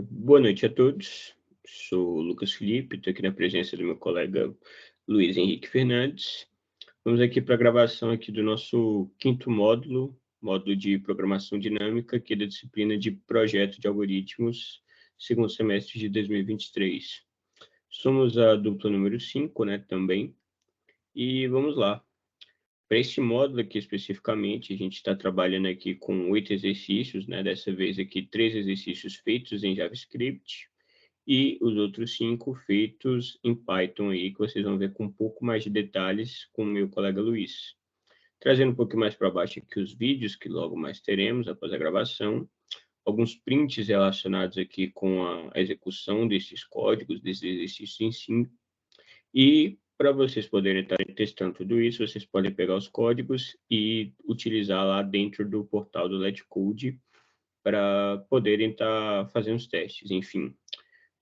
Boa noite a todos. Sou o Lucas Felipe, estou aqui na presença do meu colega Luiz Henrique Fernandes. Vamos aqui para a gravação aqui do nosso quinto módulo, módulo de programação dinâmica, aqui da disciplina de projeto de algoritmos, segundo semestre de 2023. Somos a dupla número 5, né, também, e vamos lá. Para este módulo aqui especificamente, a gente está trabalhando aqui com 8 exercícios, né, dessa vez aqui 3 exercícios feitos em JavaScript, e os outros 5 feitos em Python aí, que vocês vão ver com um pouco mais de detalhes com o meu colega Luiz. Trazendo um pouco mais para baixo aqui os vídeos que logo mais teremos após a gravação, alguns prints relacionados aqui com a execução desses códigos, desses exercícios em si, e para vocês poderem estar testando tudo isso, vocês podem pegar os códigos e utilizar lá dentro do portal do LetCode para poderem estar fazendo os testes, enfim.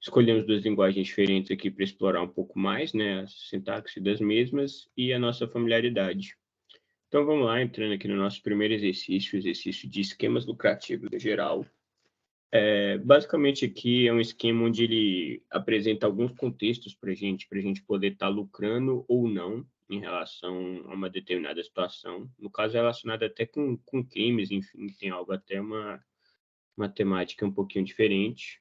Escolhemos duas linguagens diferentes aqui para explorar um pouco mais, né, a sintaxe das mesmas e a nossa familiaridade. Então vamos lá, entrando aqui no nosso primeiro exercício, exercício de esquemas lucrativos em geral. Basicamente aqui é um esquema onde ele apresenta alguns contextos para a gente poder estar lucrando ou não em relação a uma determinada situação. No caso, relacionado até com crimes, enfim, tem algo até uma temática um pouquinho diferente.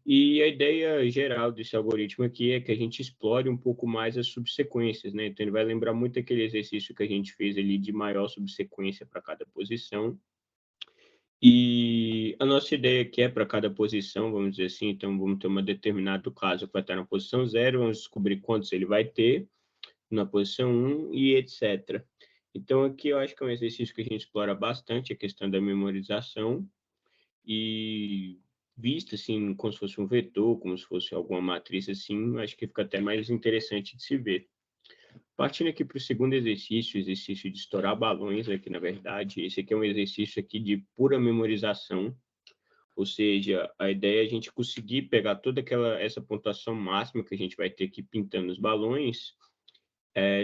E a ideia geral desse algoritmo aqui é que a gente explore um pouco mais as subsequências, né? Então, ele vai lembrar muito aquele exercício que a gente fez ali de maior subsequência para cada posição. E a nossa ideia aqui é para cada posição, vamos dizer assim, então vamos ter um determinado caso que vai estar na posição 0, vamos descobrir quantos ele vai ter na posição 1 e etc. Então, aqui eu acho que é um exercício que a gente explora bastante a questão da memorização e vista assim como se fosse um vetor, como se fosse alguma matriz assim, acho que fica até mais interessante de se ver. Partindo aqui para o segundo exercício, exercício de estourar balões aqui, na verdade, esse aqui é um exercício aqui de pura memorização, ou seja, a ideia é a gente conseguir pegar toda essa pontuação máxima que a gente vai ter aqui pintando os balões,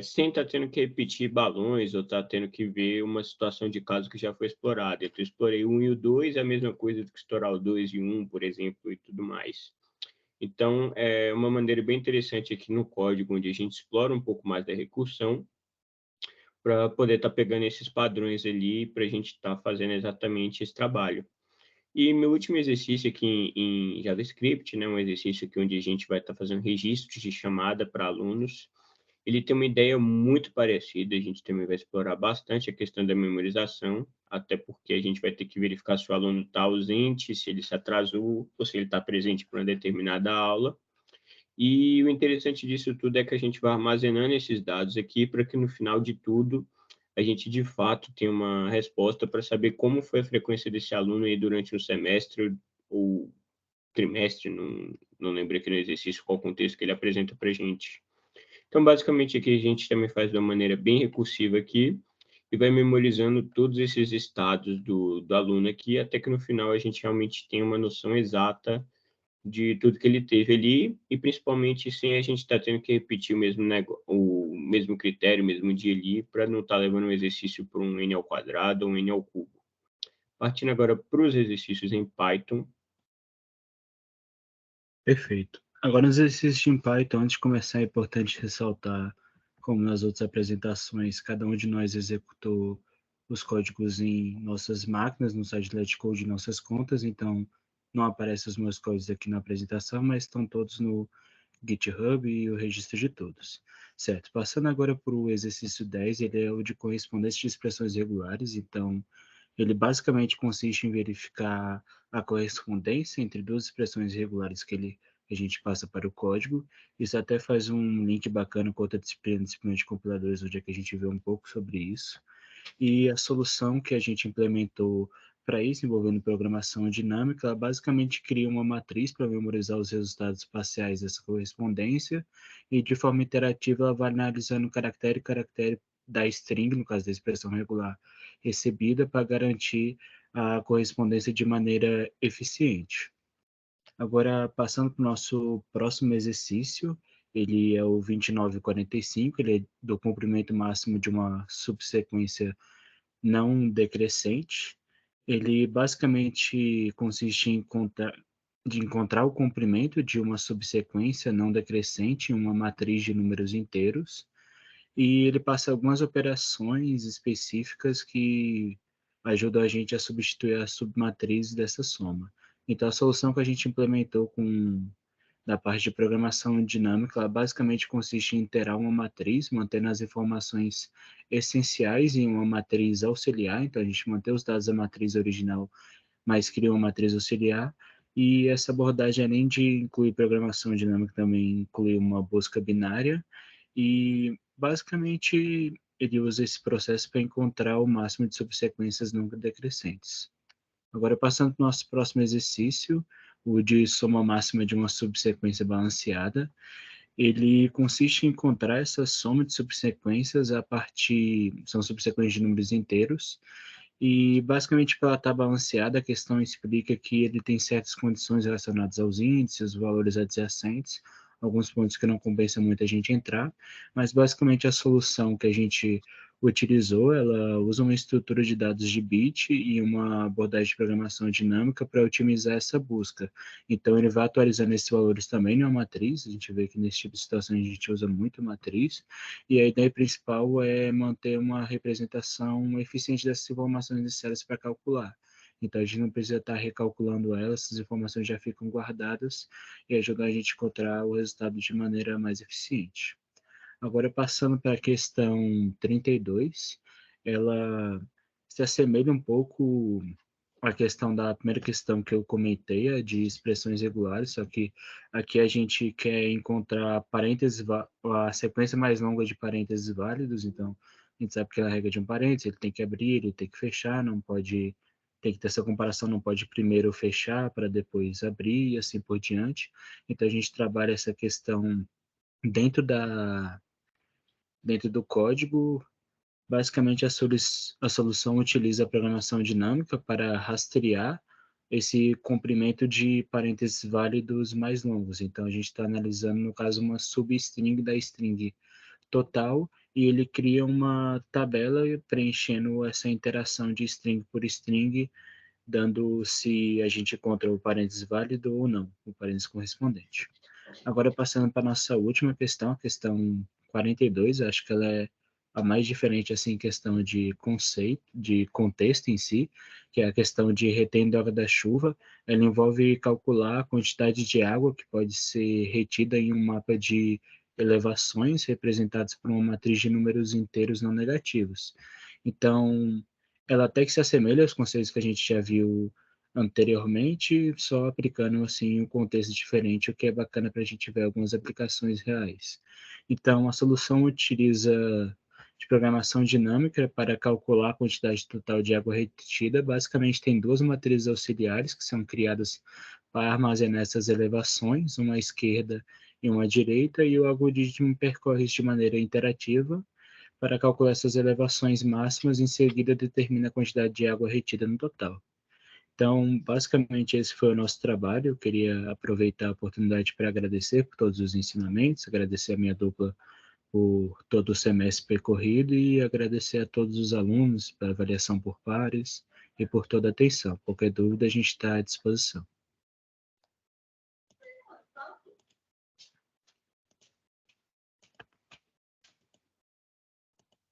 sem estar tendo que repetir balões ou estar tendo que ver uma situação de caso que já foi explorada. Então, eu explorei o 1 e o 2, é a mesma coisa do que estourar o 2 e o 1, por exemplo, e tudo mais. Então, é uma maneira bem interessante aqui no código, onde a gente explora um pouco mais da recursão, para poder estar pegando esses padrões ali, para a gente estar fazendo exatamente esse trabalho. E meu último exercício aqui em JavaScript, né, um exercício aqui onde a gente vai estar fazendo registros de chamada para alunos, ele tem uma ideia muito parecida, a gente também vai explorar bastante a questão da memorização, até porque a gente vai ter que verificar se o aluno está ausente, se ele se atrasou, ou se ele está presente para uma determinada aula. E o interessante disso tudo é que a gente vai armazenando esses dados aqui para que no final de tudo a gente de fato tenha uma resposta para saber como foi a frequência desse aluno aí durante o semestre ou trimestre, não lembro aqui no exercício qual contexto que ele apresenta para a gente. Então, basicamente, aqui a gente também faz de uma maneira bem recursiva aqui e vai memorizando todos esses estados do aluno aqui, até que no final a gente realmente tenha uma noção exata de tudo que ele teve ali e principalmente sem a gente estar tendo que repetir o mesmo critério, o mesmo dia ali, para não estar levando um exercício para um n ao quadrado ou um n ao cubo. Partindo agora para os exercícios em Python. Perfeito. Agora, nos exercícios em Python, antes de começar, é importante ressaltar, como nas outras apresentações, cada um de nós executou os códigos em nossas máquinas, no site LetCode, em nossas contas, então não aparecem os meus códigos aqui na apresentação, mas estão todos no GitHub e o registro de todos. Certo, passando agora para o exercício 10, ele é o de correspondência de expressões regulares, então ele basicamente consiste em verificar a correspondência entre duas expressões regulares que a gente passa para o código. Isso até faz um link bacana com outra disciplina, disciplina de compiladores, onde é que a gente vê um pouco sobre isso. E a solução que a gente implementou para isso, envolvendo programação dinâmica, ela basicamente cria uma matriz para memorizar os resultados parciais dessa correspondência e, de forma interativa, ela vai analisando caractere da string, no caso da expressão regular recebida, para garantir a correspondência de maneira eficiente. Agora, passando para o nosso próximo exercício, ele é o 2945, ele é do comprimento máximo de uma subsequência não decrescente. Ele basicamente consiste em contar de encontrar o comprimento de uma subsequência não decrescente em uma matriz de números inteiros, e ele passa algumas operações específicas que ajudam a gente a substituir a submatriz dessa soma. Então, a solução que a gente implementou da parte de programação dinâmica, ela basicamente consiste em iterar uma matriz, mantendo as informações essenciais em uma matriz auxiliar. Então, a gente mantém os dados da matriz original, mas cria uma matriz auxiliar. E essa abordagem, além de incluir programação dinâmica, também inclui uma busca binária. E, basicamente, ele usa esse processo para encontrar o máximo de subsequências não decrescentes. Agora, passando para o nosso próximo exercício, o de soma máxima de uma subsequência balanceada, ele consiste em encontrar essa soma de subsequências a partir, são subsequências de números inteiros, e basicamente para ela estar balanceada, a questão explica que ele tem certas condições relacionadas aos índices, valores adjacentes, alguns pontos que não compensa muito a gente entrar, mas basicamente a solução que a gente utilizou, ela usa uma estrutura de dados de bit e uma abordagem de programação dinâmica para otimizar essa busca. Então, ele vai atualizando esses valores também numa matriz, a gente vê que nesse tipo de situação a gente usa muito matriz, e a ideia principal é manter uma representação eficiente dessas informações necessárias para calcular. Então, a gente não precisa estar recalculando elas, essas informações já ficam guardadas e ajudam a gente a encontrar o resultado de maneira mais eficiente. Agora, passando para a questão 32, ela se assemelha um pouco à questão da primeira questão que eu comentei, a de expressões regulares, só que aqui a gente quer encontrar parênteses, a sequência mais longa de parênteses válidos, então a gente sabe que a regra de um parênteses, ele tem que abrir, ele tem que fechar, não pode, tem que ter essa comparação, não pode primeiro fechar para depois abrir e assim por diante. Então a gente trabalha essa questão dentro dentro do código. Basicamente, a solução utiliza a programação dinâmica para rastrear esse comprimento de parênteses válidos mais longos. Então, a gente está analisando, no caso, uma substring da string total, e ele cria uma tabela preenchendo essa interação de string por string, dando se a gente encontra o parênteses válido ou não, o parênteses correspondente. Agora, passando para a nossa última questão, a questão 42, acho que ela é a mais diferente, assim, em questão de conceito, de contexto em si, que é a questão de retendo água da chuva. Ela envolve calcular a quantidade de água que pode ser retida em um mapa de elevações representados por uma matriz de números inteiros não negativos. Então, ela até que se assemelha aos conceitos que a gente já viu anteriormente, só aplicando assim um contexto diferente, o que é bacana para a gente ver algumas aplicações reais. Então, a solução utiliza de programação dinâmica para calcular a quantidade total de água retida. Basicamente, tem duas matrizes auxiliares que são criadas para armazenar essas elevações, uma à esquerda e uma à direita, e o algoritmo percorre isso de maneira interativa para calcular essas elevações máximas, em seguida determina a quantidade de água retida no total. Então, basicamente, esse foi o nosso trabalho. Eu queria aproveitar a oportunidade para agradecer por todos os ensinamentos, agradecer a minha dupla por todo o semestre percorrido e agradecer a todos os alunos pela avaliação por pares e por toda a atenção. Qualquer dúvida, a gente está à disposição.